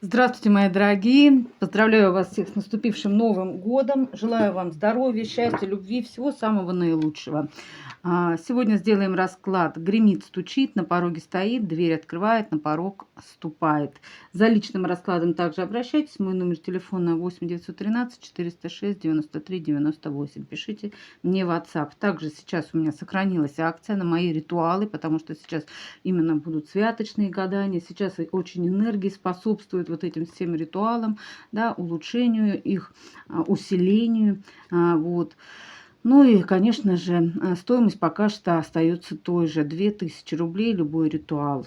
Здравствуйте, мои дорогие! Поздравляю вас всех с наступившим Новым годом. Желаю вам здоровья, счастья, любви, всего самого наилучшего. Сегодня сделаем расклад. Гремит, стучит, на пороге стоит, дверь открывает, на порог ступает. За личным раскладом также обращайтесь. Мой номер телефона 8 913 406 93 98. Пишите мне в WhatsApp. Также сейчас у меня сохранилась акция на мои ритуалы, потому что сейчас именно будут святочные гадания. Сейчас очень энергии способствуют вот этим всем ритуалам, да, улучшению их, усилению. Вот. Ну и, конечно же, стоимость пока что остается той же. 2000 рублей любой ритуал.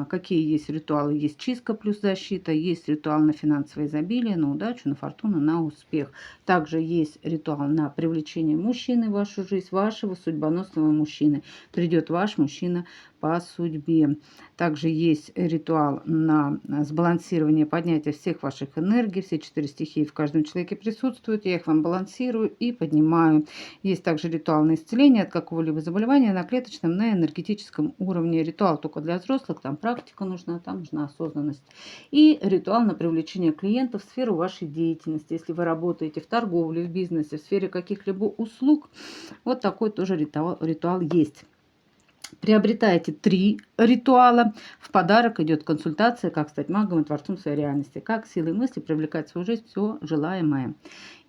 Какие есть ритуалы? Есть чистка плюс защита, есть ритуал на финансовое изобилие, на удачу, на фортуну, на успех. Также есть ритуал на привлечение мужчины в вашу жизнь, вашего судьбоносного мужчины. Придет ваш мужчина по судьбе. Также есть ритуал на сбалансирование, поднятие всех ваших энергий. Все 4 стихии в каждом человеке присутствуют. Я их вам балансирую и поднимаю. Есть также ритуал на исцеление от какого-либо заболевания на клеточном, на энергетическом уровне. Ритуал только для взрослых, там практика нужна, там нужна осознанность. И ритуал на привлечение клиентов в сферу вашей деятельности. Если вы работаете в торговле, в бизнесе, в сфере каких-либо услуг, вот такой тоже ритуал есть. Приобретаете 3 ритуала. В подарок идет консультация, как стать магом и творцом своей реальности, как силой мысли привлекать в свою жизнь все желаемое.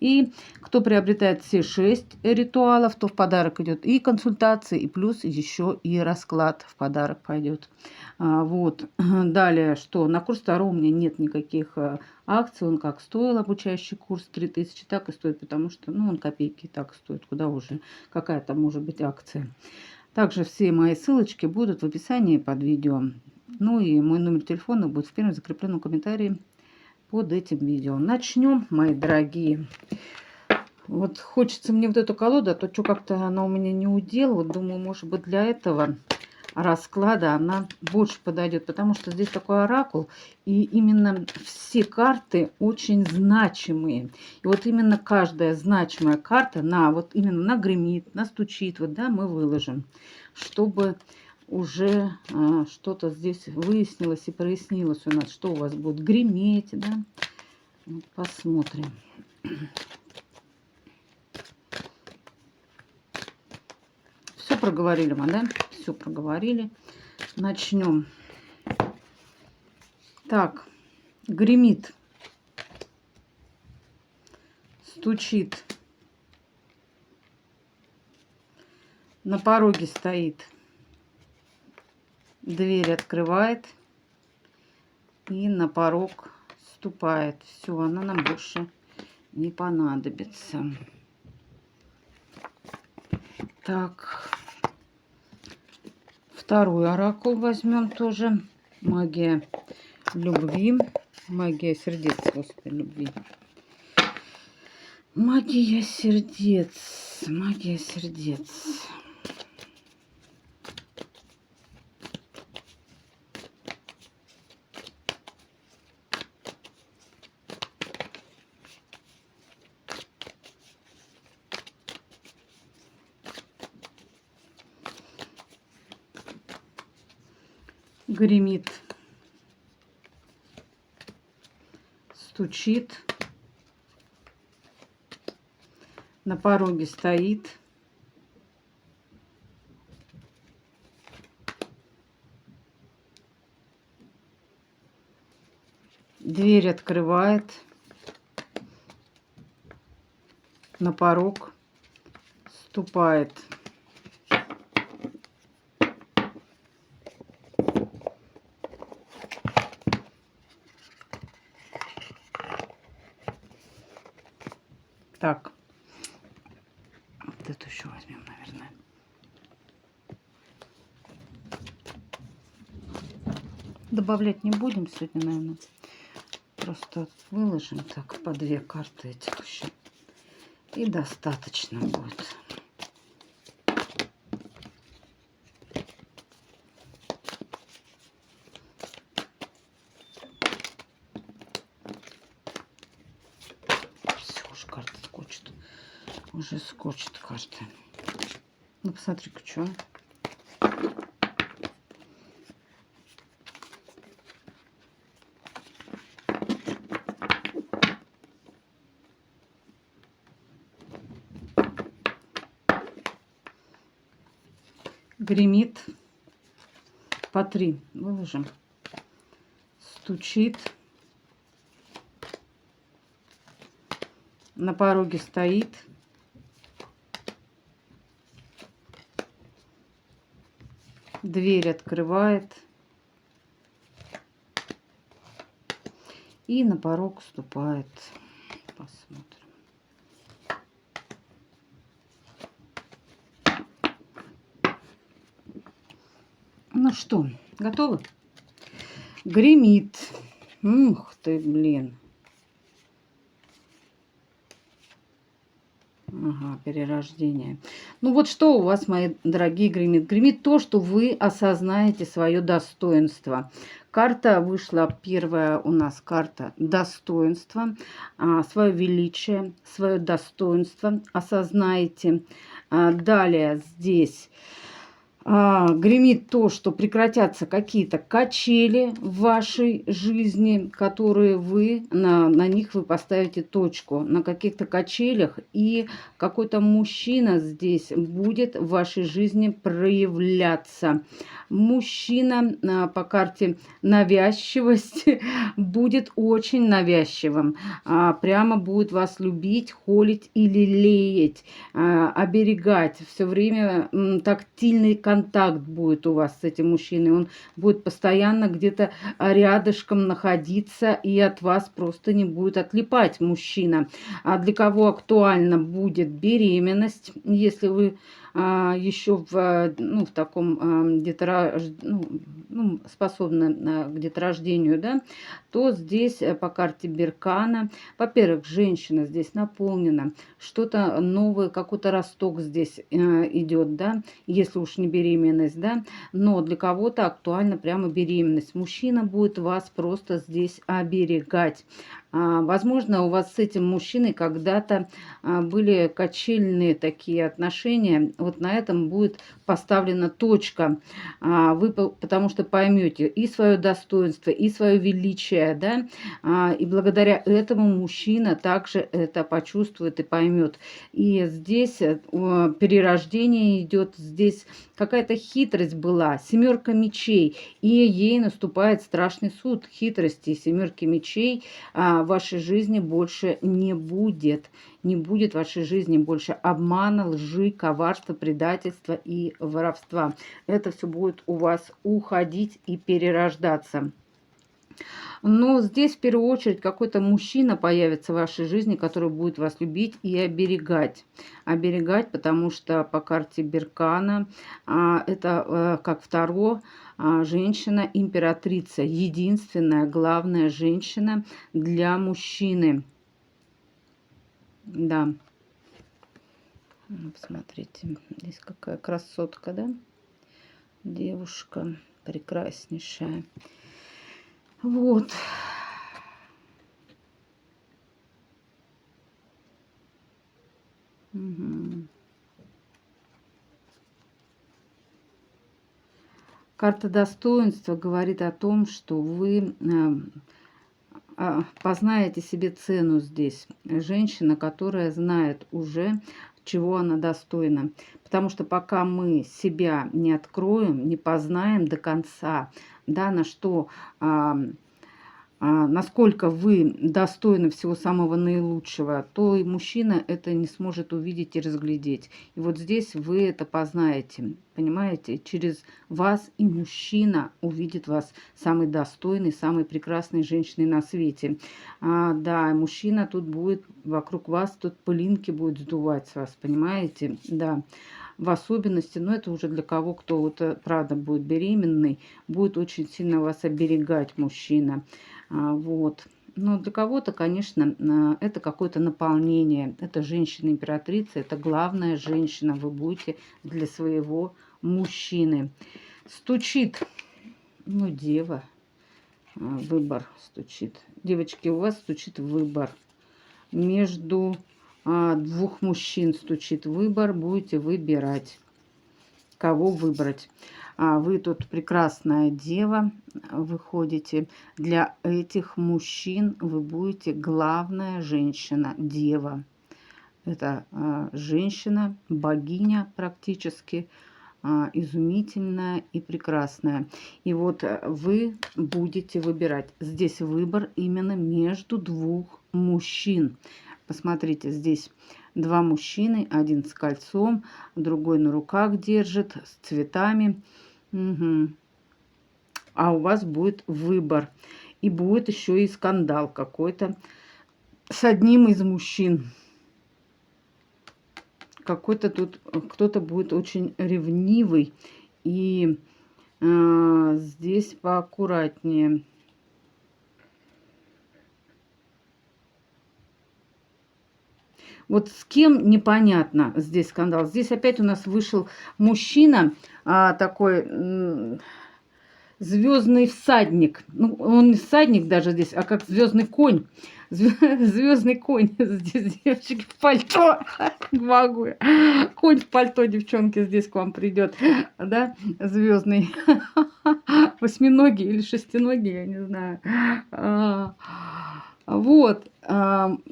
И кто приобретает все 6 ритуалов, то в подарок идет и консультация, и плюс еще и расклад в подарок пойдет. Вот. Далее, что на курс второго у меня нет никаких акций. Он как стоил обучающий курс 3000, так и стоит, потому что он копейки так стоит. Куда уже какая-то может быть акция. Также все мои ссылочки будут в описании под видео. Ну и мой номер телефона будет в первом закрепленном комментарии под этим видео. Начнем, мои дорогие. Вот хочется мне вот эту колоду, а то что как-то она у меня не удел. Вот думаю, может быть, для этого расклада она больше подойдет, потому что здесь такой оракул, и именно все карты очень значимые. И вот именно каждая значимая карта вот именно нагремит, настучит, вот, да, мы выложим, чтобы уже что-то здесь выяснилось и прояснилось у нас, что у вас будет греметь, да. Вот посмотрим. Все проговорили мы, да? Все проговорили. Начнем. Так, гремит, стучит, на пороге стоит, дверь открывает и на порог ступает. Все, она нам больше не понадобится. Так, второй оракул возьмем тоже. Магия любви. Магия сердец, господи, любви. Магия сердец. Магия сердец. Гремит, стучит, на пороге стоит, дверь открывает, на порог ступает. Так, вот эту еще возьмем, наверное. Добавлять не будем сегодня, наверное. Просто выложим так по 2 карты этих еще. И достаточно будет. Все, уж карта скочит. Уже скочит карта. Ну, посмотри-ка, что. Гремит. По 3 выложим. Стучит. На пороге стоит. Дверь открывает. И на порог ступает. Посмотрим. Ну что, готовы? Гремит. Ух ты, блин. Ага, перерождение. Ну вот что у вас, мои дорогие, гремит? Гремит то, что вы осознаете свое достоинство. Карта вышла, первая у нас карта достоинства, свое величие, свое достоинство осознаете. Далее здесь гремит то, что прекратятся какие-то качели в вашей жизни, которые вы, на них вы поставите точку, на каких-то качелях, и какой-то мужчина здесь будет в вашей жизни проявляться. Мужчина по карте навязчивости будет очень навязчивым, прямо будет вас любить, холить и лелеять, оберегать, все время тактильный контакт будет у вас с этим мужчиной. Он будет постоянно где-то рядышком находиться и от вас просто не будет отлипать мужчина. А для кого актуально будет беременность, если вы еще в таком где-то способны к деторождению, да, то здесь по карте Беркана, во-первых, женщина здесь наполнена, что-то новое, какой-то росток здесь идет, да, если уж не беременность, да, но для кого-то актуальна прямо беременность. Мужчина будет вас просто здесь оберегать. Возможно, у вас с этим мужчиной когда-то были качельные такие отношения. Вот на этом будет поставлена точка. Вы потому что поймете и свое достоинство, и свое величие, да, и благодаря этому мужчина также это почувствует и поймет. И здесь перерождение идет, здесь какая-то хитрость была, 7 мечей, и ей наступает страшный суд хитрости. 7 мечей в вашей жизни больше не будет. Не будет в вашей жизни больше обмана, лжи, коварства, предательства и воровства. Это все будет у вас уходить и перерождаться. Но здесь в первую очередь какой-то мужчина появится в вашей жизни, который будет вас любить и оберегать. Оберегать, потому что по карте Беркана это как второе, женщина, императрица, единственная, главная женщина для мужчины. Да. Посмотрите, здесь какая красотка, да? Девушка прекраснейшая. Вот. Угу. Карта достоинства говорит о том, что вы познаете себе цену здесь. Женщина, которая знает уже, чего она достойна. Потому что пока мы себя не откроем, не познаем до конца, да, на что, насколько вы достойны всего самого наилучшего, то и мужчина это не сможет увидеть и разглядеть. И вот здесь вы это познаете, понимаете? Через вас и мужчина увидит вас самой достойной, самой прекрасной женщиной на свете. Да, мужчина тут будет, вокруг вас тут пылинки будет сдувать с вас, понимаете? Да. В особенности, но это уже для кого, кто вот правда будет беременный, будет очень сильно вас оберегать мужчина. Вот. Но для кого-то, конечно, это какое-то наполнение. Это женщина-императрица, это главная женщина вы будете для своего мужчины. Стучит, ну, дева, выбор стучит. Девочки, у вас стучит выбор. Между двух мужчин стучит выбор, будете выбирать, кого выбрать. Вы тут прекрасная дева, выходите. Для этих мужчин вы будете главная женщина, дева. Это женщина, богиня практически, изумительная и прекрасная. И вот вы будете выбирать. Здесь выбор именно между двух мужчин. Посмотрите, здесь два мужчины, один с кольцом, другой на руках держит, с цветами. Угу. А у вас будет выбор. И будет еще и скандал какой-то с одним из мужчин. Какой-то тут кто-то будет очень ревнивый. И здесь поаккуратнее. Вот с кем непонятно здесь скандал. Здесь опять у нас вышел мужчина такой звездный всадник. Ну, он не всадник даже здесь, а как звездный конь. Звездный конь. Здесь девочки в пальто. Не могу я. Конь в пальто, девчонки, здесь к вам придет. Да? Звездный. Восьминогий или шестиногий, я не знаю. Вот,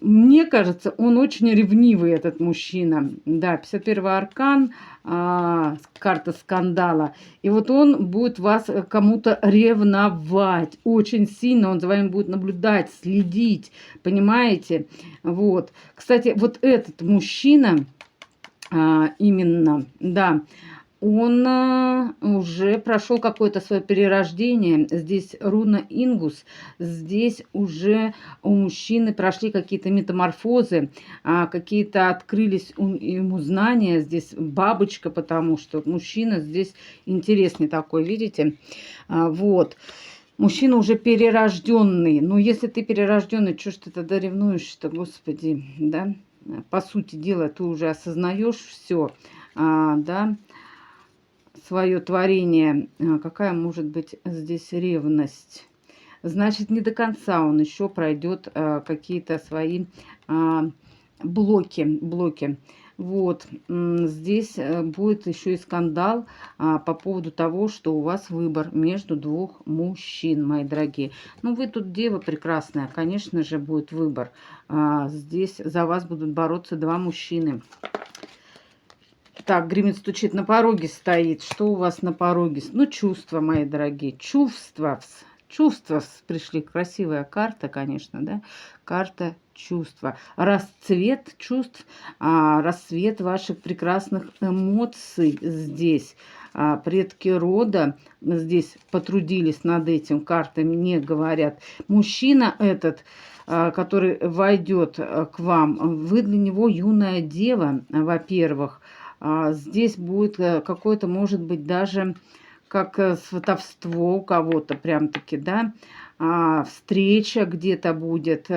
мне кажется, он очень ревнивый, этот мужчина. Да, 51-й аркан, карта скандала. И вот он будет вас кому-то ревновать очень сильно. Он за вами будет наблюдать, следить, понимаете? Вот. Кстати, вот этот мужчина, именно, да, он уже прошел какое-то свое перерождение. Здесь руна Ингус. Здесь уже у мужчины прошли какие-то метаморфозы, какие-то открылись ему знания. Здесь бабочка, потому что мужчина здесь интересный такой, видите? Вот. Мужчина уже перерожденный. Ну, если ты перерожденный, что ж ты тогда ревнуешь-то, господи, да? По сути дела, ты уже осознаешь все, да? Свое творение. Какая может быть здесь ревность? Значит, не до конца он еще пройдет какие-то свои блоки. Вот. Здесь будет еще и скандал по поводу того, что у вас выбор между двух мужчин, мои дорогие. Ну, вы тут дева прекрасная, конечно же, будет выбор. Здесь за вас будут бороться два мужчины. Так, гремит, стучит, на пороге стоит. Что у вас на пороге? Ну, чувства, мои дорогие, чувства. Чувства пришли. Красивая карта, конечно, да? Карта чувства. Расцвет чувств, рассвет ваших прекрасных эмоций здесь. Предки рода здесь потрудились над этим. Карты мне говорят. Мужчина этот, который войдет к вам, вы для него юная дева, во-первых. Здесь будет какое-то, может быть, даже как сватовство у кого-то, прям-таки, да, встреча где-то будет.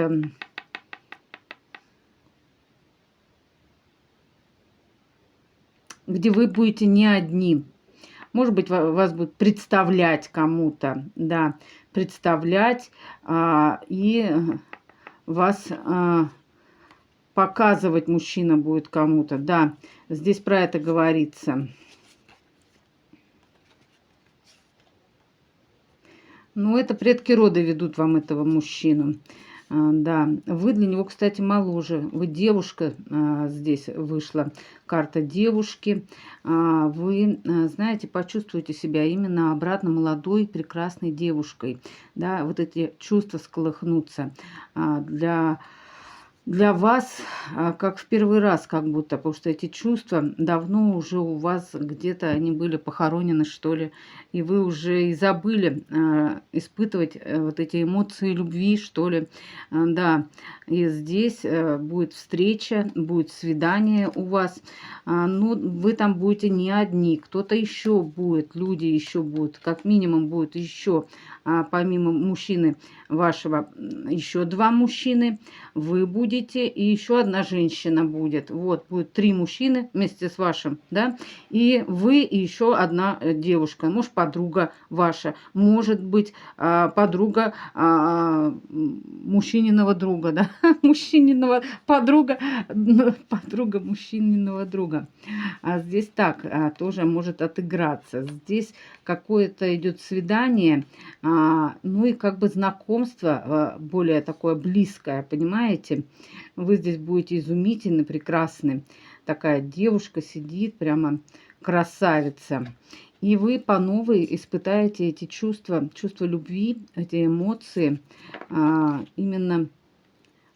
Где вы будете не одни. Может быть, вас будут представлять кому-то, да, представлять и вас... показывать мужчина будет кому-то. Да, здесь про это говорится. Ну, это предки рода ведут вам этого мужчину. Да, вы для него, кстати, моложе. Вы девушка, здесь вышла карта девушки. Вы, знаете, почувствуете себя именно обратно молодой, прекрасной девушкой. Да, вот эти чувства сколыхнутся. Для вас как в первый раз, как будто, потому что эти чувства давно уже у вас где-то они были похоронены, что ли, и вы уже и забыли испытывать вот эти эмоции любви, что ли, да, и здесь будет встреча, будет свидание у вас, но вы там будете не одни, кто-то еще будет, люди еще будут, как минимум будет еще, помимо мужчины вашего, еще два мужчины, вы будете, и еще одна женщина будет. Вот, будет 3 мужчины вместе с вашим, да, и вы, и еще одна девушка, может, подруга ваша, может быть, подруга мужчининого друга, да, мужчининого подруга мужчининого друга. А здесь так тоже может отыграться. Здесь какое-то идет свидание, ну и как бы знакомство более такое близкое, понимаете? Вы здесь будете изумительны, прекрасны. Такая девушка сидит, прямо красавица. И вы по новой испытаете эти чувства, чувства любви, эти эмоции именно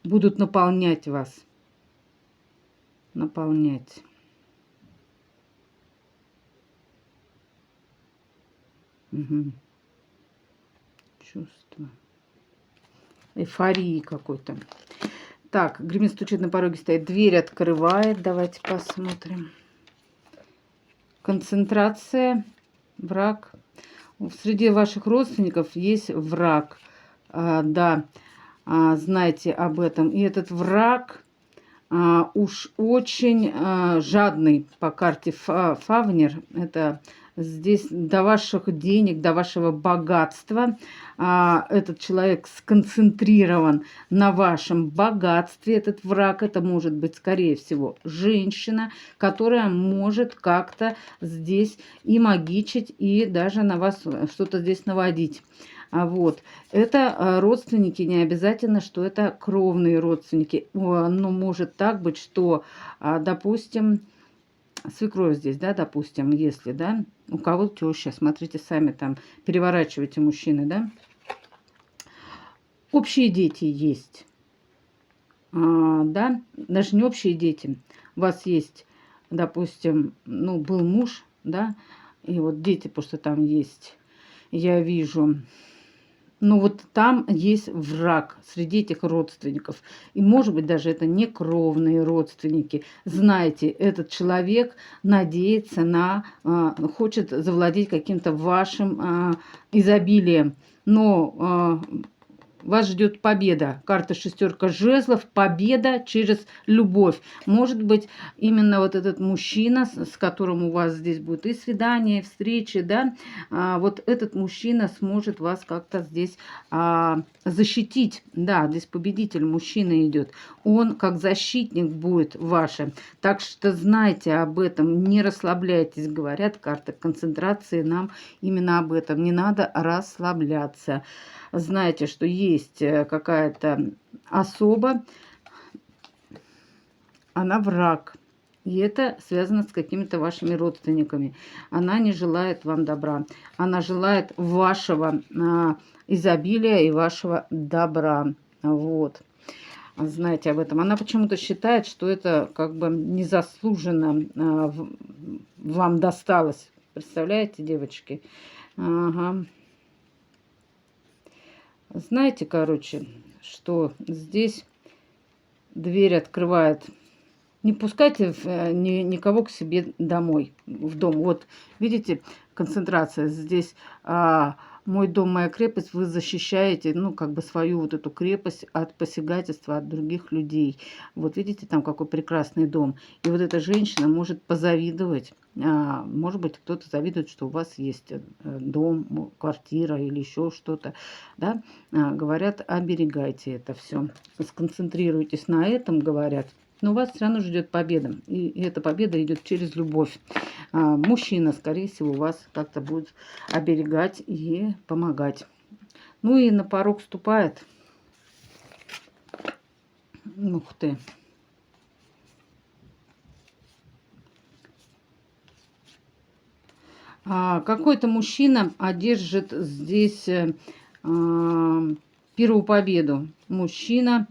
будут наполнять вас. Наполнять. Угу. Чувство. Эйфории какой-то. Так, гремит, стучит, на пороге стоит. Дверь открывает. Давайте посмотрим. Концентрация. Враг. Среди ваших родственников есть враг. Да, знайте об этом. И этот враг уж очень жадный по карте Фавнер. Это здесь до ваших денег, до вашего богатства. Этот человек сконцентрирован на вашем богатстве. Этот враг, это может быть, скорее всего, женщина, которая может как-то здесь и магичить, и даже на вас что-то здесь наводить. Вот. Это родственники, не обязательно, что это кровные родственники. Но может так быть, что, допустим, свекровь здесь, да, допустим, если, да, у кого теща, смотрите сами там, переворачивайте мужчины, да. Общие дети есть, да, даже не общие дети. У вас есть, допустим, ну, был муж, да, и вот дети, потому что там есть, я вижу. Но вот там есть враг среди этих родственников. И, может быть, даже это не кровные родственники. Знаете, этот человек надеется на, хочет завладеть каким-то вашим изобилием. Но вас ждет победа. Карта шестерка жезлов. Победа через любовь. Может быть, именно вот этот мужчина, с которым у вас здесь будет и свидание, и встречи, да, вот этот мужчина сможет вас как-то здесь защитить. Да, здесь победитель, мужчина идет. Он как защитник будет вашим. Так что знайте об этом, не расслабляйтесь. Говорят карты концентрации нам именно об этом. Не надо расслабляться. Знаете, что есть какая-то особа, она враг. И это связано с какими-то вашими родственниками. Она не желает вам добра. Она желает вашего изобилия и вашего добра. Вот. Знаете об этом. Она почему-то считает, что это как бы незаслуженно вам досталось. Представляете, девочки? Ага. Знаете, короче, что здесь дверь открывает. Не пускайте никого к себе домой, в дом. Вот, видите, концентрация. Здесь мой дом, моя крепость. Вы защищаете, ну, как бы свою вот эту крепость от посягательства от других людей. Вот, видите, там какой прекрасный дом. И вот эта женщина может позавидовать. Может быть, кто-то завидует, что у вас есть дом, квартира или еще что-то. Да? Говорят, оберегайте это все. Сконцентрируйтесь на этом, говорят. Но вас все равно ждет победа. И эта победа идет через любовь. Мужчина, скорее всего, вас как-то будет оберегать и помогать. Ну и на порог ступает. Ух ты. Какой-то мужчина одержит здесь первую победу. Мужчина.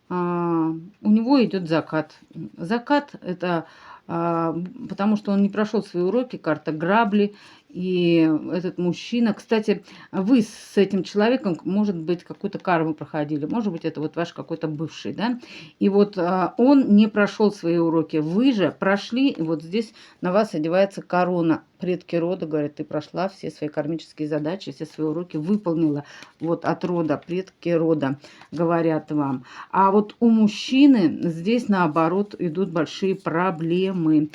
У него идет закат. Закат это потому что он не прошел свои уроки, карта грабли. И этот мужчина, кстати, вы с этим человеком, может быть, какую-то карму проходили, может быть, это вот ваш какой-то бывший, да, и вот он не прошел свои уроки, вы же прошли, и вот здесь на вас одевается корона. Предки рода говорят, ты прошла все свои кармические задачи, все свои уроки выполнила, вот от рода, предки рода говорят вам. А вот у мужчины здесь, наоборот, идут большие проблемы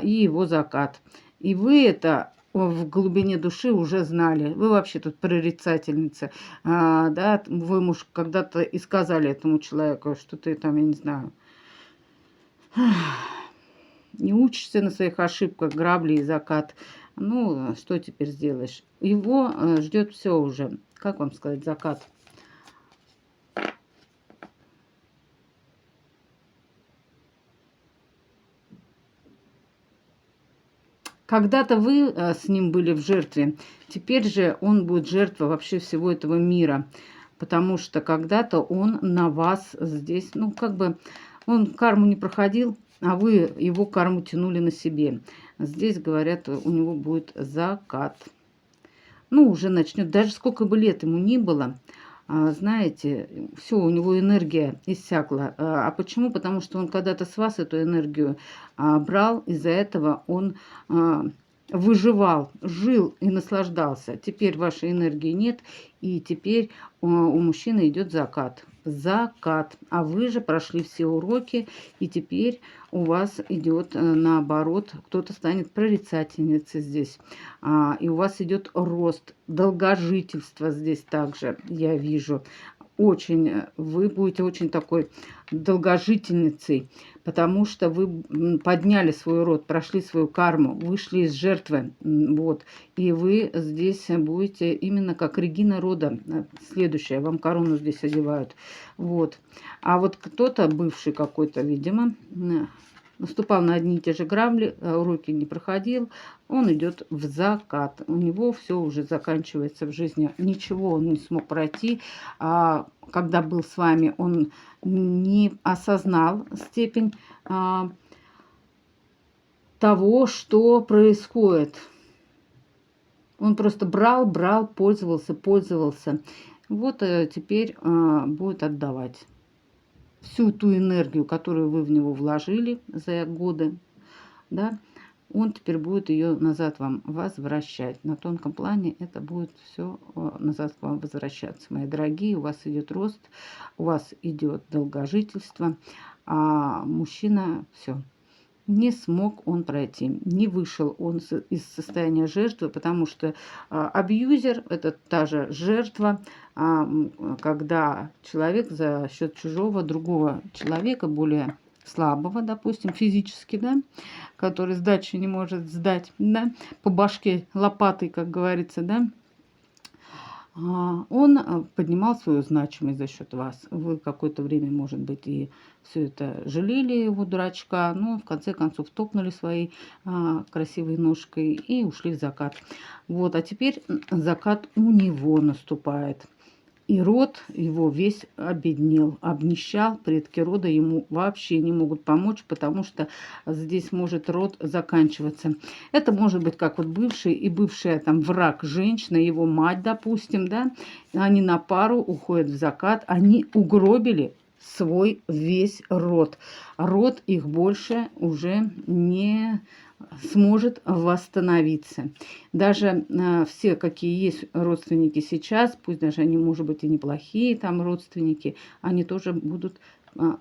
и его закат. И вы это в глубине души уже знали. Вы вообще тут прорицательница. Да, вы, муж, когда-то и сказали этому человеку, что ты там, я не знаю, не учишься на своих ошибках, грабли и закат. Ну, что теперь сделаешь? Его ждет все уже. Как вам сказать, закат? Когда-то вы с ним были в жертве, теперь же он будет жертва вообще всего этого мира. Потому что когда-то он на вас здесь, ну, как бы, он карму не проходил, а вы его карму тянули на себе. Здесь, говорят, у него будет закат. Ну, уже начнет, даже сколько бы лет ему ни было, знаете, все, у него энергия иссякла. А почему? Потому что он когда-то с вас эту энергию брал, из-за этого он выживал, жил и наслаждался. Теперь вашей энергии нет, и теперь у мужчины идет закат. Закат. А вы же прошли все уроки, и теперь у вас идет наоборот, кто-то станет прорицательницей здесь. И у вас идет рост, долгожительство здесь также, я вижу. Очень, вы будете очень такой долгожительницей, потому что вы подняли свой род, прошли свою карму, вышли из жертвы, вот, и вы здесь будете именно как Регина рода, следующая, вам корону здесь одевают, вот. А вот кто-то, бывший какой-то, видимо, наступал на одни и те же грабли, уроки не проходил, он идет в закат. У него все уже заканчивается в жизни. Ничего он не смог пройти. Когда был с вами, он не осознал степень того, что происходит. Он просто брал, пользовался. Вот теперь будет отдавать всю ту энергию, которую вы в него вложили за годы, да, он теперь будет ее назад вам возвращать. На тонком плане это будет все назад к вам возвращаться. Мои дорогие, у вас идет рост, у вас идет долгожительство, а мужчина все. Не смог он пройти, не вышел он из состояния жертвы, потому что абьюзер – это та же жертва, когда человек за счет чужого другого человека, более слабого, допустим, физически, да, который сдачи не может сдать, да, по башке лопатой, как говорится, да, он поднимал свою значимость за счет вас. Вы какое-то время, может быть, и все это жалели его, дурачка, но в конце концов топнули своей красивой ножкой и ушли в закат. Вот, а теперь закат у него наступает. И род его весь обеднел, обнищал, предки рода ему вообще не могут помочь, потому что здесь может род заканчиваться. Это может быть как вот бывший и бывшая там враг женщина, его мать, допустим, да, они на пару уходят в закат, они угробили свой весь род. Род их больше уже не сможет восстановиться. Даже все, какие есть родственники сейчас, пусть даже они, может быть, и неплохие там родственники, они тоже будут,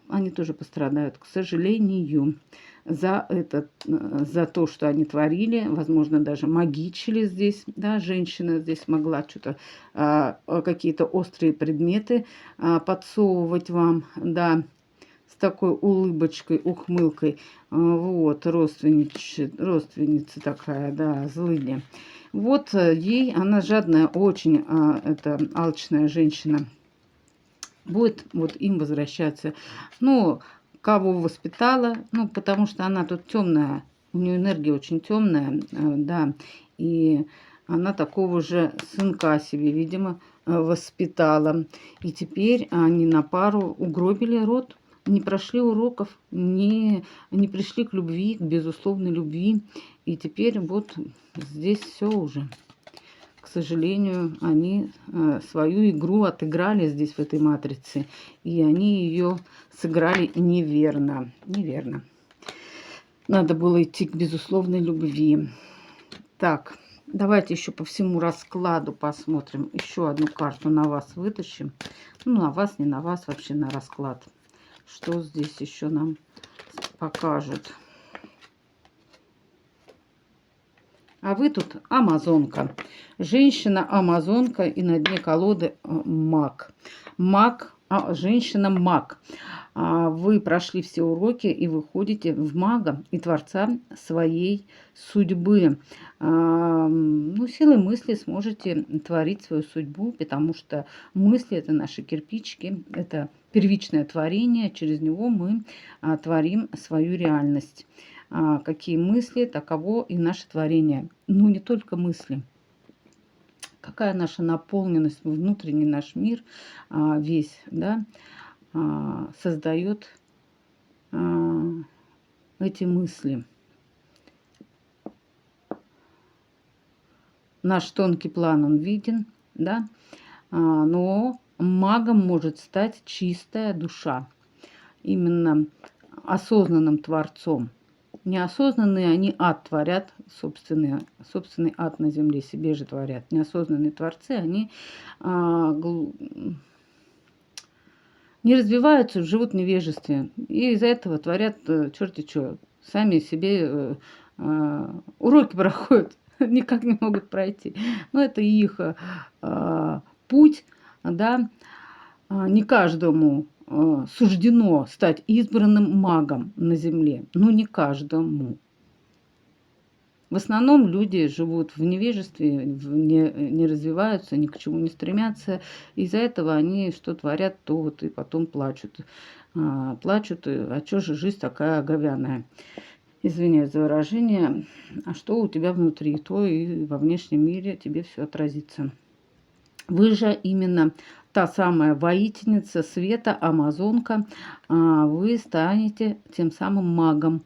они тоже пострадают, к сожалению, за это, за то, что они творили, возможно, даже магичили здесь, да, женщина здесь могла что-то, какие-то острые предметы подсовывать вам, да, с такой улыбочкой, ухмылкой. Вот, родственница такая, да, злыдня. Вот ей, она жадная, очень, это алчная женщина, будет вот им возвращаться. Ну, кого воспитала, ну, потому что она тут темная, у нее энергия очень темная, да, и она такого же сынка себе, видимо, воспитала. И теперь они на пару угробили род, не прошли уроков, не пришли к любви, к безусловной любви. И теперь вот здесь все уже. К сожалению, они свою игру отыграли здесь, в этой матрице. И они ее сыграли неверно. Неверно. Надо было идти к безусловной любви. Так, давайте еще по всему раскладу посмотрим. Еще одну карту на вас вытащим. Ну, на вас, не на вас, вообще на расклад. Что здесь еще нам покажут? А вы тут амазонка. Женщина-амазонка и на дне колоды маг. Маг, женщина-маг. Вы прошли все уроки и выходите в мага и творца своей судьбы. Ну, силой мысли сможете творить свою судьбу, потому что мысли – это наши кирпичики, это первичное творение, через него мы творим свою реальность. какие мысли, таково и наше творение. Ну, не только мысли. Какая наша наполненность, внутренний наш мир весь, да, создает эти мысли. Наш тонкий план, он виден, да, но магом может стать чистая душа, именно осознанным творцом. Неосознанные, они ад творят, собственный ад на земле себе же творят. Неосознанные творцы, они не развиваются, живут в невежестве. И из-за этого творят черти что. Сами себе уроки проходят, никак не могут пройти. Но это их путь, да. Не каждому суждено стать избранным магом на земле. Ну, не каждому. В основном люди живут в невежестве, не развиваются, ни к чему не стремятся. Из-за этого они что творят, то вот и потом плачут. Плачут, а чё же жизнь такая говяная? Извиняюсь за выражение. А что у тебя внутри, то и во внешнем мире тебе все отразится. Вы же именно та самая воительница света, амазонка. Вы станете тем самым магом.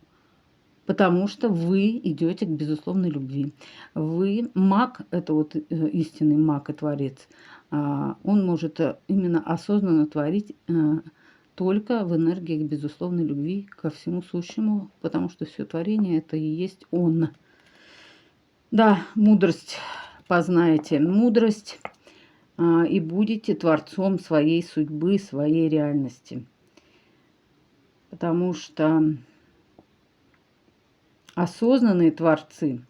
Потому что вы идете к безусловной любви. Вы маг, это вот истинный маг и творец. Он может именно осознанно творить только в энергии к безусловной любви ко всему сущему, потому что все творение это и есть он. Да, мудрость познаете, мудрость, и будете творцом своей судьбы, своей реальности. Потому что осознанные творцы,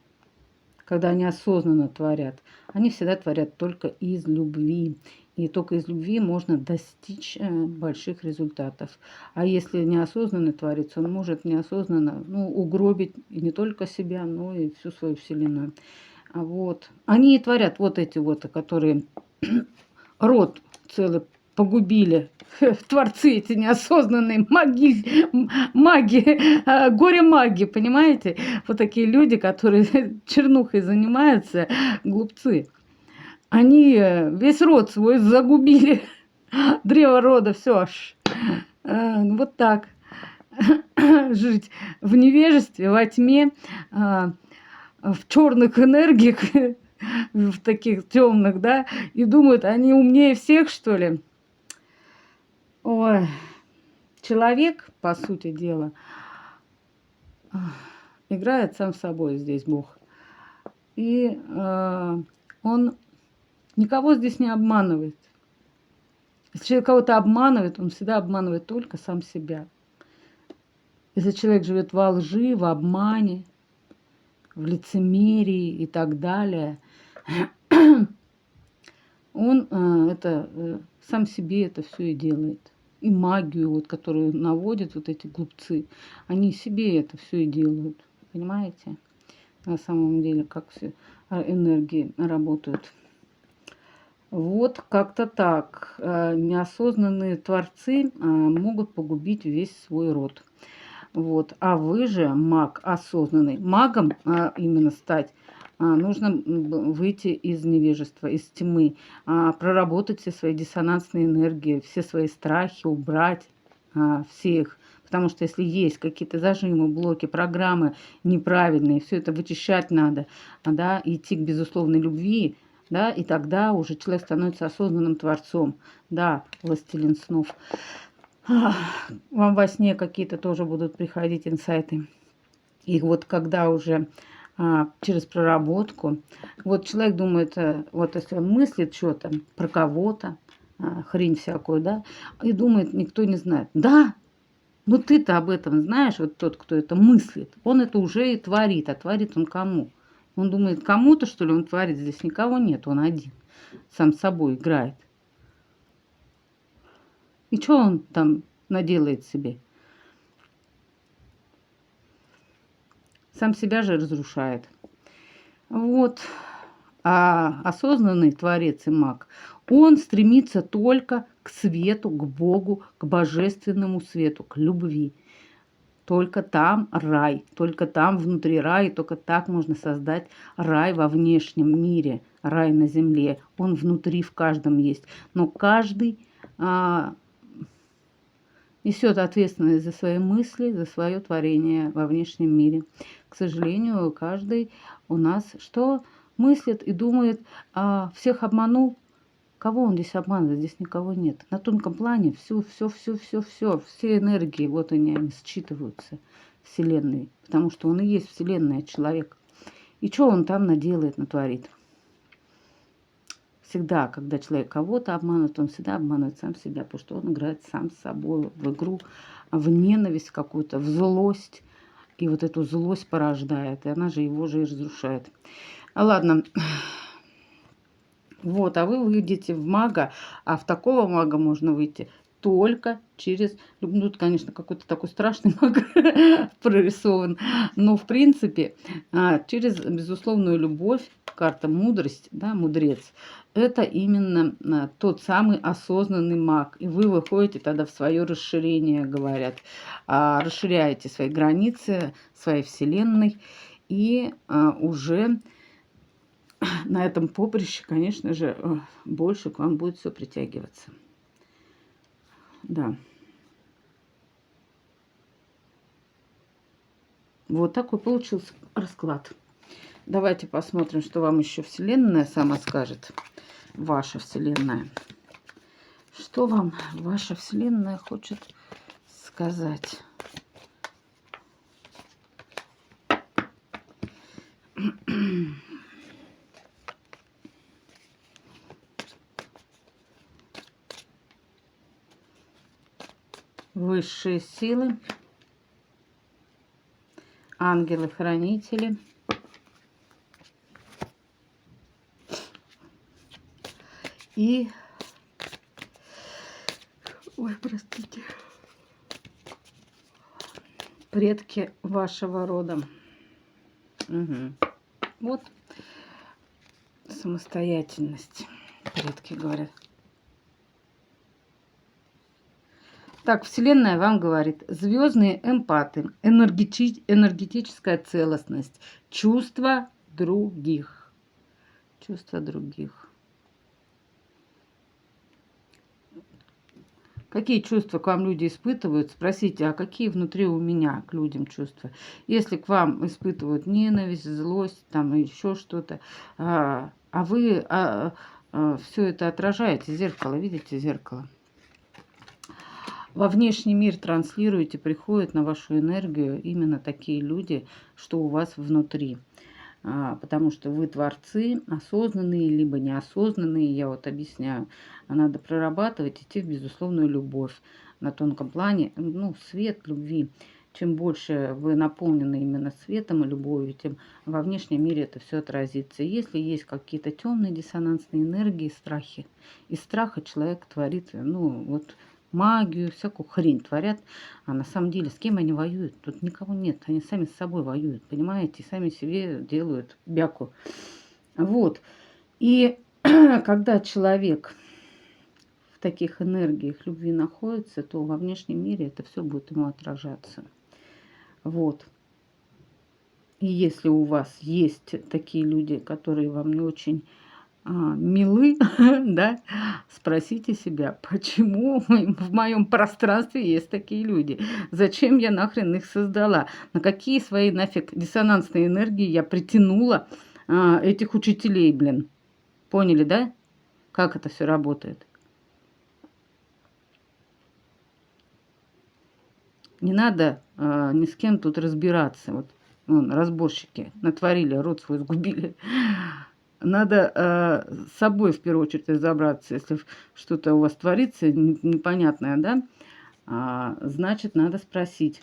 когда они осознанно творят, они всегда творят только из любви. И только из любви можно достичь больших результатов. А если неосознанный творец, он может неосознанно угробить и не только себя, но и всю свою вселенную. Вот. Они и творят вот эти вот, которые род целый погубили. Творцы эти неосознанные, маги, горе-маги, понимаете? Вот такие люди, которые чернухой занимаются, глупцы. Они весь род свой загубили. Древо рода, все аж. Вот так. Жить в невежестве, во тьме, в черных энергиях, в таких темных, да, и думают, они умнее всех, что ли? Ой, человек, по сути дела, играет сам с собой здесь Бог. И он никого здесь не обманывает. Если человек кого-то обманывает, он всегда обманывает только сам себя. Если человек живет во лжи, в обмане, в лицемерии и так далее, он сам себе это все и делает. И магию, вот, которую наводят вот эти глупцы, они себе это все и делают. Понимаете? На самом деле, как все энергии работают. Вот как-то так. Неосознанные творцы могут погубить весь свой род. Вот. А вы же маг осознанный. Магом именно стать нужно выйти из невежества, из тьмы, проработать все свои диссонансные энергии, все свои страхи, убрать все их. Потому что если есть какие-то зажимы, блоки, программы неправильные, все это вычищать надо, да, идти к безусловной любви, да, и тогда уже человек становится осознанным творцом. Да, властелин снов. Вам во сне какие-то тоже будут приходить инсайты. И вот когда уже через проработку, вот человек думает, вот если он мыслит что-то про кого-то, хрень всякую, да, и думает, никто не знает. Да, но ты-то об этом знаешь, вот тот, кто это мыслит, он это уже и творит, а творит он кому? Он думает, кому-то, что ли, он творит, здесь никого нет, он один, сам с собой играет. И что он там наделает себе? Сам себя же разрушает. Вот. А осознанный творец и маг, он стремится только к свету, к Богу, к божественному свету, к любви. Только там рай, только там внутри рай, только так можно создать рай во внешнем мире, рай на земле. Он внутри в каждом есть. Но каждый несет ответственность за свои мысли, за свое творение во внешнем мире. К сожалению, каждый у нас что мыслит и думает, всех обманул. Кого он здесь обманывает? Здесь никого нет. На тонком плане все энергии, вот они считываются Вселенной. Потому что он и есть Вселенная, человек. И что он там наделает, натворит? Всегда, когда человек кого-то обманывает, он всегда обманывает сам себя, потому что он играет сам с собой в игру, в ненависть какую-то, в злость. И вот эту злость порождает, и она же его же и разрушает. Ладно. Вот, а вы выйдете в мага, а в такого мага можно выйти только через... Ну, тут, конечно, какой-то такой страшный маг прорисован, но, в принципе, через безусловную любовь, карта мудрость, да, мудрец, это именно тот самый осознанный маг. И вы выходите тогда в свое расширение, говорят, расширяете свои границы, своей вселенной, и уже... на этом поприще, конечно же, больше к вам будет все притягиваться. Да. Вот такой получился расклад. Давайте посмотрим, что вам еще Вселенная сама скажет. Ваша Вселенная. Что вам ваша Вселенная хочет сказать? Высшие силы, ангелы-хранители, и, ой, простите, предки вашего рода. Угу. Вот самостоятельность, предки говорят. Так, Вселенная вам говорит, звездные эмпаты, энергетическая целостность, чувства других. Чувства других. Какие чувства к вам люди испытывают? Спросите, а какие внутри у меня к людям чувства? Если к вам испытывают ненависть, злость, там еще что-то, вы все это отражаете, зеркало, видите зеркало? Во внешний мир транслируете, приходят на вашу энергию именно такие люди, что у вас внутри. Потому что вы творцы, осознанные, либо неосознанные, я вот объясняю. Надо прорабатывать, идти в безусловную любовь на тонком плане, ну, свет любви. Чем больше вы наполнены именно светом и любовью, тем во внешнем мире это все отразится. Если есть какие-то темные диссонансные энергии, страхи, из страха человек творит, ну, вот, магию, всякую хрень творят. А на самом деле с кем они воюют? Тут никого нет. Они сами с собой воюют, понимаете? Сами себе делают бяку. Вот. И когда человек в таких энергиях любви находится, то во внешнем мире это все будет ему отражаться. Вот. И если у вас есть такие люди, которые вам не очень милы, да, спросите себя, почему в моем пространстве есть такие люди? Зачем я нахрен их создала? На какие свои нафиг диссонансные энергии я притянула этих учителей, блин? Поняли, да? Как это все работает? Не надо ни с кем тут разбираться. Вот разборщики натворили, род свой сгубили. Надо с собой в первую очередь разобраться, если что-то у вас творится непонятное, да, значит, надо спросить,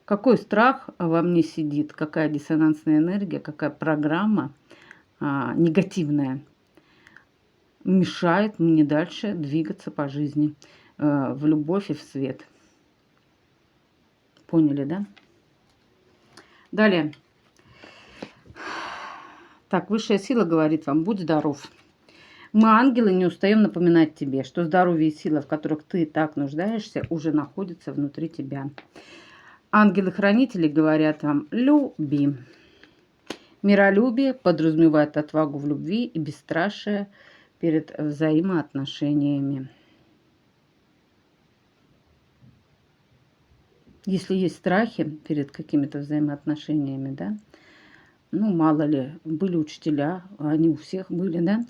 какой страх во мне сидит, какая диссонансная энергия, какая программа негативная мешает мне дальше двигаться по жизни в любовь и в свет. Поняли, да? Далее. Так, высшая сила говорит вам, будь здоров. Мы, ангелы, не устаем напоминать тебе, что здоровье и сила, в которых ты так нуждаешься, уже находятся внутри тебя. Ангелы-хранители говорят вам: люби. Миролюбие подразумевает отвагу в любви и бесстрашие перед взаимоотношениями. Если есть страхи перед какими-то взаимоотношениями, да, ну, мало ли, были учителя, они у всех были, да,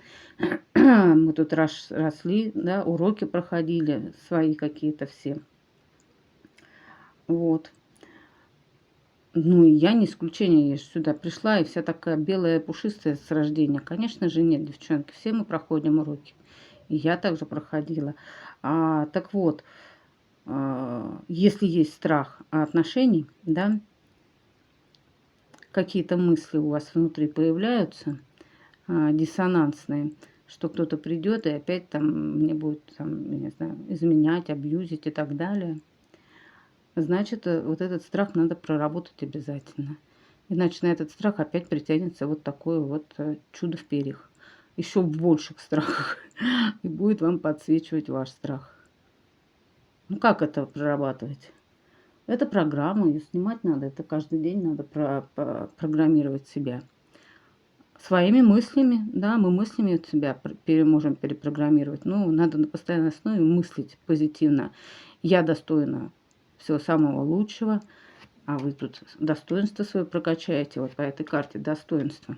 мы тут росли, да, уроки проходили, свои какие-то все. Вот. Ну, и я не исключение, я ж сюда пришла, и вся такая белая, пушистая с рождения. Конечно же, нет, девчонки, все мы проходим уроки. И я также проходила. Так вот, если есть страх отношений, да, какие-то мысли у вас внутри появляются, диссонансные, что кто-то придет и опять там мне будет, там, я не знаю, изменять, абьюзить и так далее, значит, вот этот страх надо проработать обязательно. Иначе на этот страх опять притянется вот такое вот чудо в перьях. Еще в больших страхах. И будет вам подсвечивать ваш страх. Ну как это прорабатывать? Это программа, ее снимать надо. Это каждый день надо программировать себя. Своими мыслями, да, мы мыслями от себя можем перепрограммировать. Ну, надо на постоянной основе мыслить позитивно. Я достойна всего самого лучшего, а вы тут достоинство свое прокачаете, вот по этой карте достоинства.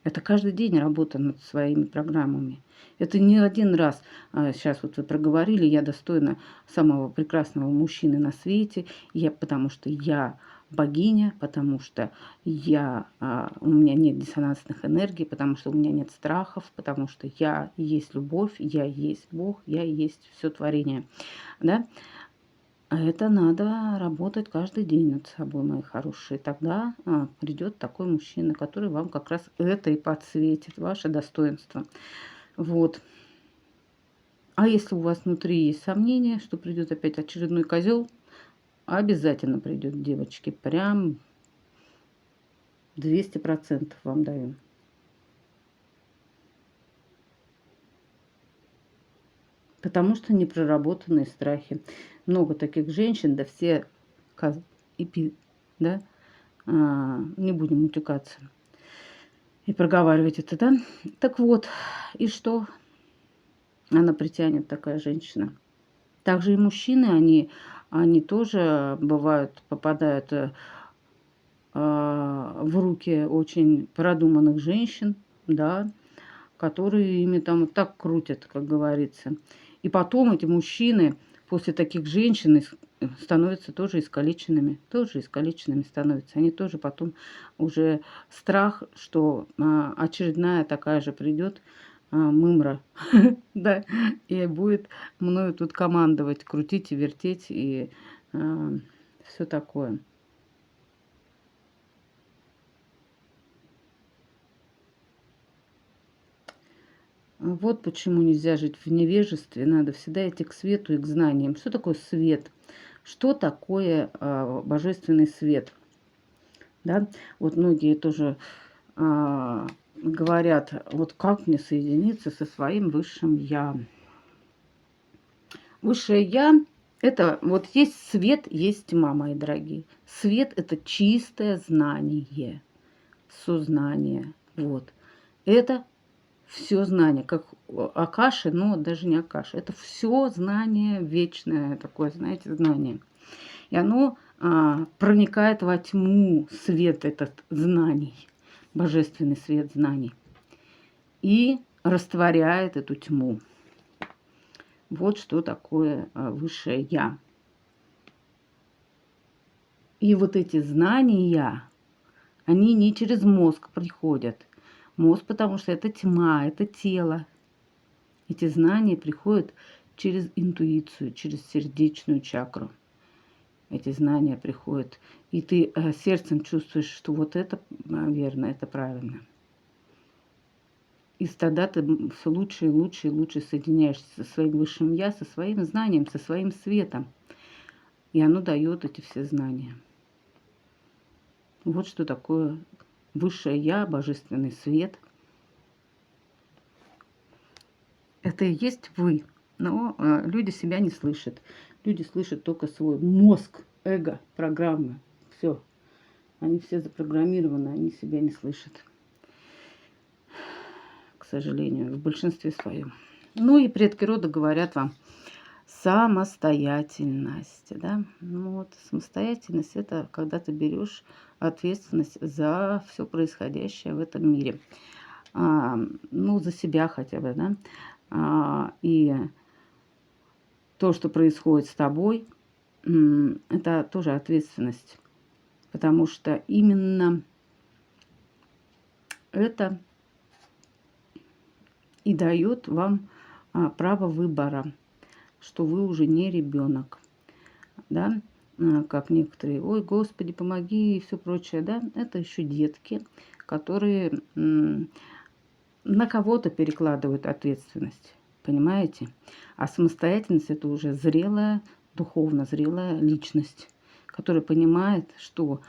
Это каждый день работа над своими программами. Это не один раз. Сейчас вот вы проговорили, я достойна самого прекрасного мужчины на свете, потому что я богиня, потому что у меня нет диссонансных энергий, потому что у меня нет страхов, потому что я есть любовь, я есть Бог, я есть все творение. Да? А это надо работать каждый день над собой, мои хорошие. Тогда придет такой мужчина, который вам как раз это и подсветит, ваше достоинство. Вот. А если у вас внутри есть сомнения, что придет опять очередной козел, обязательно придет, девочки. Прям 200% вам даю. Потому что непроработанные страхи. Много таких женщин, да все да, не будем утекаться и проговаривать это, да? Так вот, и что она притянет, такая женщина? Также и мужчины, они тоже бывают, попадают в руки очень продуманных женщин, да, которые ими там вот так крутят, как говорится. И потом эти мужчины после таких женщин становятся тоже искалеченными. Тоже искалеченными становятся. Они тоже потом уже страх, что очередная такая же придет мымра, да, и будет мною тут командовать, крутить и вертеть, и все такое. Вот почему нельзя жить в невежестве, надо всегда идти к свету и к знаниям. Что такое свет? Что такое божественный свет? Да? Вот многие тоже говорят, вот как мне соединиться со своим высшим я. Высшее я – это вот есть свет, есть тьма, мои дорогие. Свет – это чистое знание, сознание. Вот. Это все знание, как Акаши, но даже не Акаши. Это все знание вечное, такое, знаете, знание. И оно проникает во тьму, свет этот знаний, божественный свет знаний, и растворяет эту тьму. Вот что такое высшее Я. И вот эти знания, они не через мозг приходят. Мозг, потому что это тьма, это тело. Эти знания приходят через интуицию, через сердечную чакру. Эти знания приходят. И ты сердцем чувствуешь, что вот это верно, это правильно. И тогда ты все лучше и лучше и лучше соединяешься со своим высшим я, со своим знанием, со своим светом. И оно дает эти все знания. Вот что такое высшее я, божественный свет. Это и есть вы. Но люди себя не слышат. Люди слышат только свой мозг, эго, программы. Все. Они все запрограммированы, они себя не слышат. К сожалению, в большинстве своем. Ну и предки рода говорят вам самостоятельность. Да? Ну вот, самостоятельность – это когда ты берешь ответственность за все происходящее в этом мире. Ну, за себя хотя бы, да. И то, что происходит с тобой, это тоже ответственность. Потому что именно это и дает вам право выбора, что вы уже не ребенок, да, как некоторые, ой, Господи, помоги и все прочее, да, это еще детки, которые на кого-то перекладывают ответственность, понимаете? А самостоятельность – это уже зрелая, духовно зрелая личность, которая понимает, что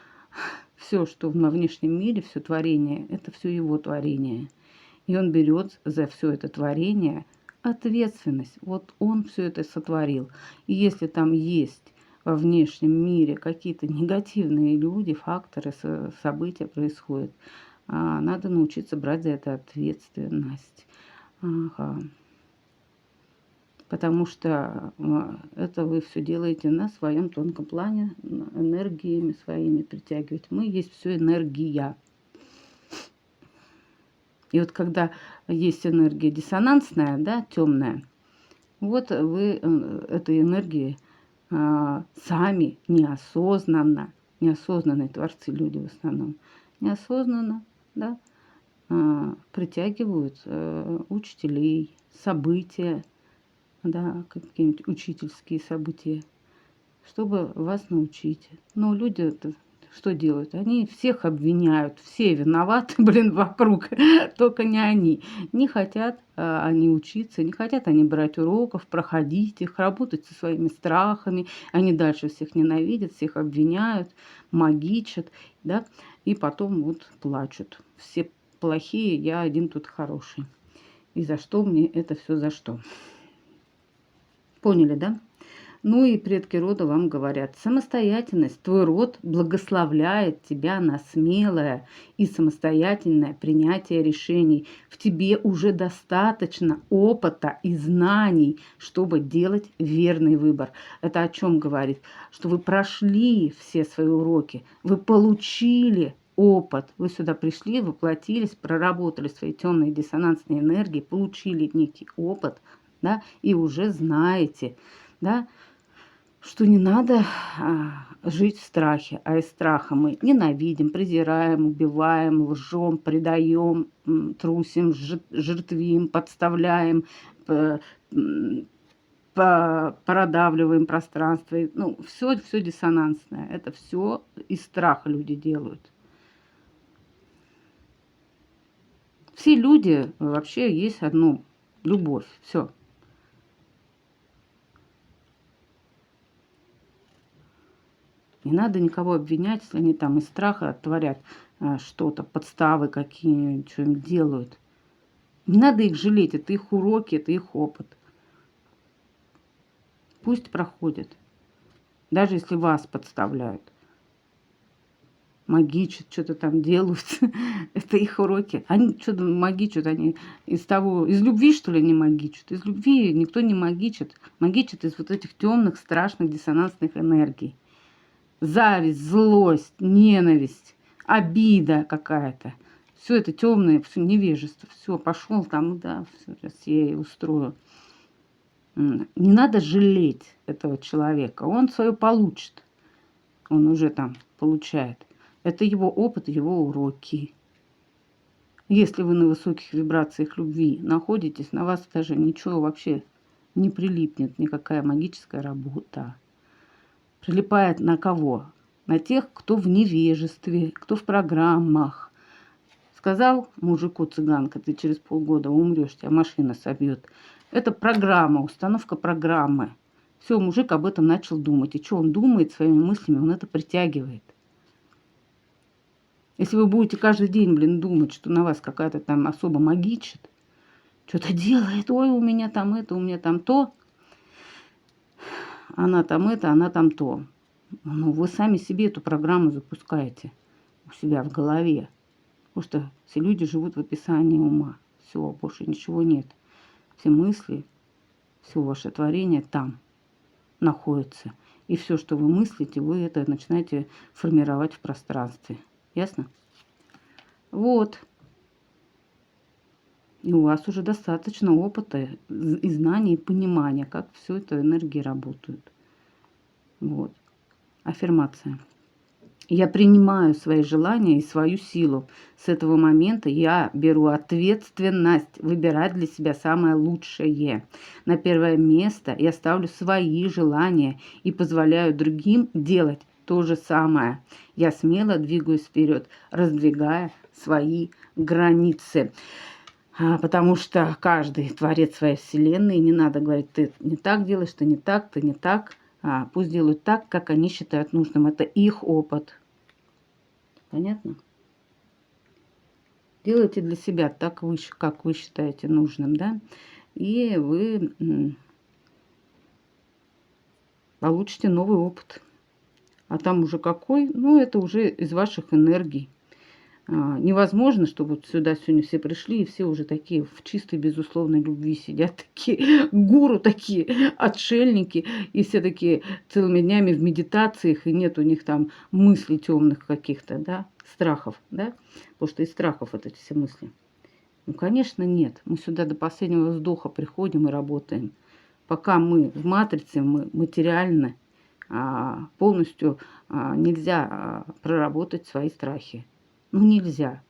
все, что на внешнем мире, все творение, это все его творение. И он берет за все это творение ответственность. Вот он все это сотворил. И если там есть во внешнем мире какие-то негативные люди, факторы, события происходят, надо научиться брать за это ответственность. Ага. Потому что это вы все делаете на своем тонком плане, энергиями своими притягиваете. Мы есть все энергия. И вот когда есть энергия диссонансная, да, темная, вот вы этой энергией сами неосознанные творцы люди в основном, неосознанно, да, притягивают учителей, события, да, какие-нибудь учительские события, чтобы вас научить. Но люди что делают? Они всех обвиняют, все виноваты, блин, вокруг, только не они. Не хотят они учиться, не хотят они брать уроков, проходить их, работать со своими страхами. Они дальше всех ненавидят, всех обвиняют, магичат, да, и потом вот плачут. Все плохие, я один тут хороший. И за что мне это все за что? Поняли, да? Ну и предки рода вам говорят, самостоятельность, твой род благословляет тебя на смелое и самостоятельное принятие решений. В тебе уже достаточно опыта и знаний, чтобы делать верный выбор. Это о чем говорит? Что вы прошли все свои уроки, вы получили опыт, вы сюда пришли, воплотились, проработали свои темные диссонансные энергии, получили некий опыт, да, и уже знаете, да, что не надо жить в страхе, а из страха мы ненавидим, презираем, убиваем, лжем, предаем, трусим, жертвим, подставляем, продавливаем пространство. Ну, все диссонансное. Это все из страха люди делают. Все люди вообще есть одно – любовь. Все. Не надо никого обвинять, если они там из страха творят что-то, подставы какие-нибудь, что-нибудь делают. Не надо их жалеть, это их уроки, это их опыт. Пусть проходят. Даже если вас подставляют. Магичат, что-то там делают. Это их уроки. Они что-то магичат, они из любви, что ли, не магичат? Из любви никто не магичит. Магичат из вот этих темных, страшных, диссонансных энергий. Зависть, злость, ненависть, обида какая-то. Все это темное, все невежество. Все, пошел там, да, все, сейчас я и устрою. Не надо жалеть этого человека. Он свое получит. Он уже там получает. Это его опыт, его уроки. Если вы на высоких вибрациях любви находитесь, на вас даже ничего вообще не прилипнет, никакая магическая работа. Прилипает на кого? На тех, кто в невежестве, кто в программах. Сказал мужику цыганка, ты через полгода умрешь, тебя машина собьет. Это программа, установка программы. Все, мужик об этом начал думать. И что он думает своими мыслями, он это притягивает. Если вы будете каждый день, думать, что на вас какая-то там особо магичит, что-то делает, ой, у меня там это, у меня там то, она там это, она там то. Ну, вы сами себе эту программу запускаете у себя в голове. Потому что все люди живут в описании ума. Все, больше ничего нет. Все мысли, все ваше творение там находится. И все, что вы мыслите, вы это начинаете формировать в пространстве. Ясно? Вот. И у вас уже достаточно опыта и знаний, и понимания, как все это энергии работают. Вот. Аффирмация. Я принимаю свои желания и свою силу. С этого момента я беру ответственность выбирать для себя самое лучшее. На первое место я ставлю свои желания и позволяю другим делать то же самое. Я смело двигаюсь вперед, раздвигая свои границы. Потому что каждый творец своей вселенной. Не надо говорить, ты не так делаешь, ты не так, ты не так. Пусть делают так, как они считают нужным. Это их опыт. Понятно? Делайте для себя так, как вы считаете нужным, да? И вы получите новый опыт. А там уже какой? Ну, это уже из ваших энергий. Невозможно, чтобы вот сюда сегодня все пришли, и все уже такие в чистой, безусловной любви сидят, такие гуру, такие отшельники, и все такие целыми днями в медитациях, и нет у них там мыслей темных каких-то, да, страхов, да, потому что из страхов вот эти все мысли. Ну, конечно, нет. Мы сюда до последнего вздоха приходим и работаем. Пока мы в матрице, мы материальны, полностью нельзя проработать свои страхи. Ну, нельзя.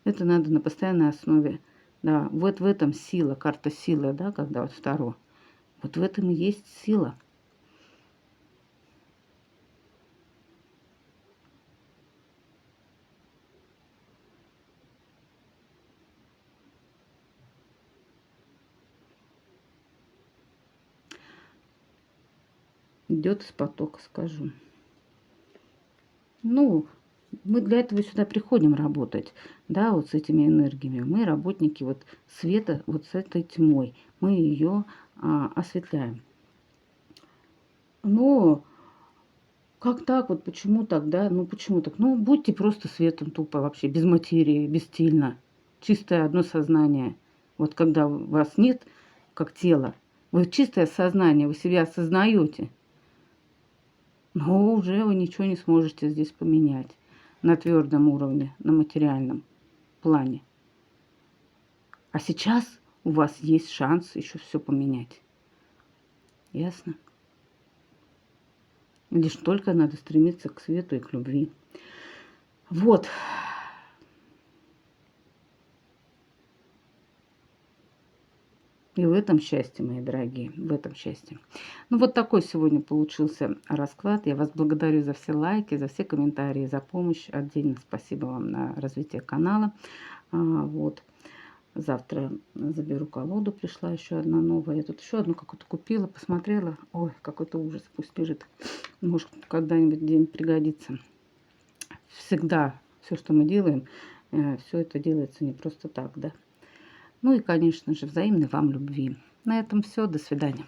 Это надо на постоянной основе. Да, вот в этом сила, карта силы, да, когда вот второе. Вот в этом и есть сила. Идет из потока, скажу. Ну, мы для этого сюда приходим работать, да, вот с этими энергиями. Мы работники вот света, вот с этой тьмой. Мы ее осветляем. Но как так? Вот почему так, да? Ну, почему так? Ну, будьте просто светом тупо вообще, без материи, бесстильно. Чистое одно сознание. Вот когда вас нет, как тело, вы чистое сознание, вы себя осознаете, но уже вы ничего не сможете здесь поменять на твердом уровне, на материальном плане. А сейчас у вас есть шанс еще все поменять. Ясно? Лишь только надо стремиться к свету и к любви. Вот. И в этом счастье, мои дорогие, в этом счастье. Ну, вот такой сегодня получился расклад. Я вас благодарю за все лайки, за все комментарии, за помощь. Отдельно спасибо вам на развитие канала. Вот. Завтра заберу колоду. Пришла еще одна новая. Я тут еще одну какую-то купила, посмотрела. Ой, какой-то ужас. Пусть лежит. Может, когда-нибудь где-нибудь пригодится. Всегда все, что мы делаем, все это делается не просто так, да. Ну и, конечно же, взаимной вам любви. На этом все. До свидания.